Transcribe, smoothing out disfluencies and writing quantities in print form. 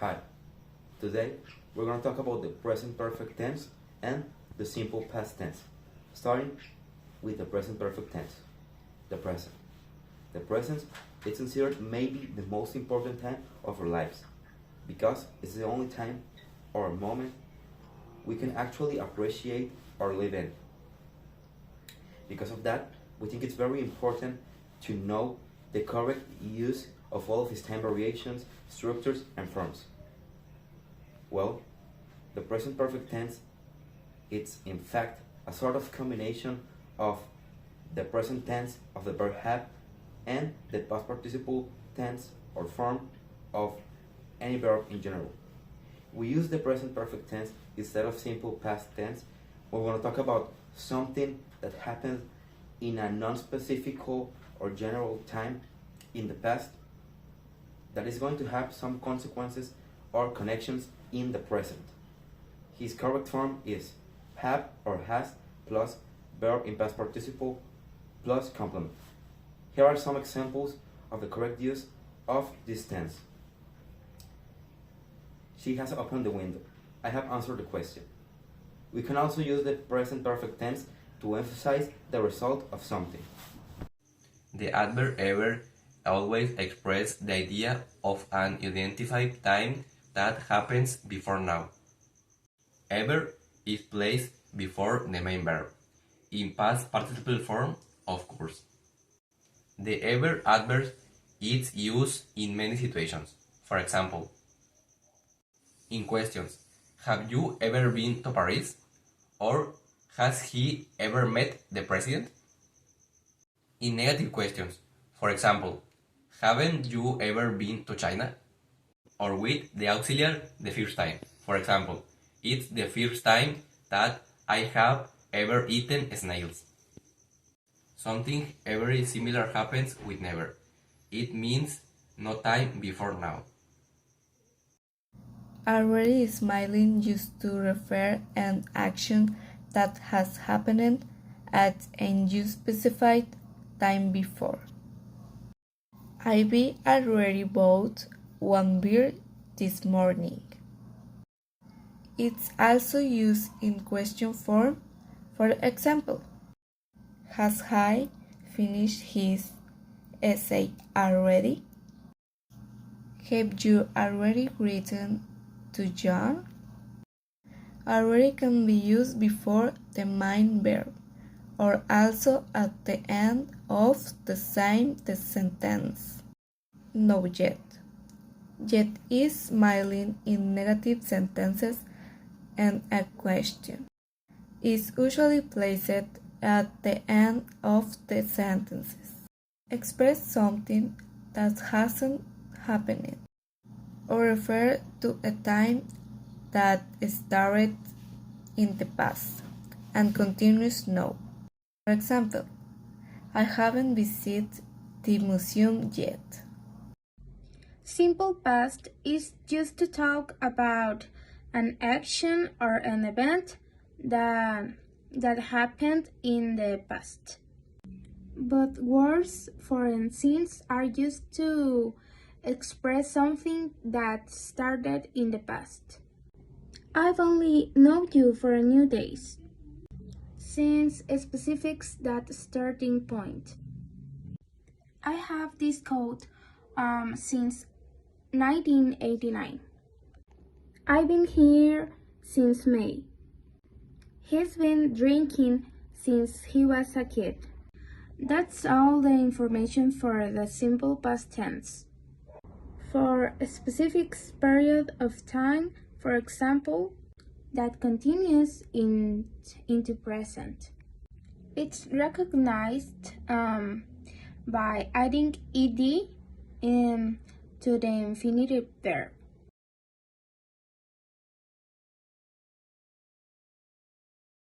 Hi, today we're going to talk about the present perfect tense and the simple past tense, starting with the present perfect tense, the present. The present is considered maybe the most important time of our lives because it's the only time or moment we can actually appreciate or live in. Because of that, we think it's very important to know the correct use of all of these time variations, structures, and forms. Well, the present perfect tense, it's in fact a sort of combination of the present tense of the verb have and the past participle tense or form of any verb in general. We use the present perfect tense instead of simple past tense when we're going to talk about something that happened in a non-specific or general time in the past that is going to have some consequences or connections in the present. His correct form is have or has plus verb in past participle plus complement. Here are some examples of the correct use of this tense. She has opened the window. I have answered the question. We can also use the present perfect tense to emphasize the result of something. The adverb ever always expresses the idea of an identified time that happens before now. Ever is placed before the main verb, in past participle form, of course. The ever adverb is used in many situations. For example, in questions, have you ever been to Paris? Or has he ever met the president? In negative questions, for example, haven't you ever been to China? Or with the auxiliary the first time. For example, it's the first time that I have ever eaten snails. Something very similar happens with never. It means no time before now. Already smiling used to refer an action that has happened at a specified time before. Ivy already bought one beer this morning. It's also used in question form. For example, has I finished his essay already? Have you already written to John? Already can be used before the main verb or also at the end of the same sentence. No yet. Yet is smiling in negative sentences and a question. Is usually placed at the end of the sentences. Express something that hasn't happened or refer to a time that started in the past and continues now. For example, I haven't visited the museum yet. Simple past is used to talk about an action or an event that happened in the past. But words, for instance, are used to express something that started in the past. I've only known you for a new days, since it specifies that starting point. I have this coat since 1989. I've been here since May. He's been drinking since he was a kid. That's all the information for the simple past tense. For a specific period of time, for example, that continues into present. It's recognized by adding ed to the infinitive verb.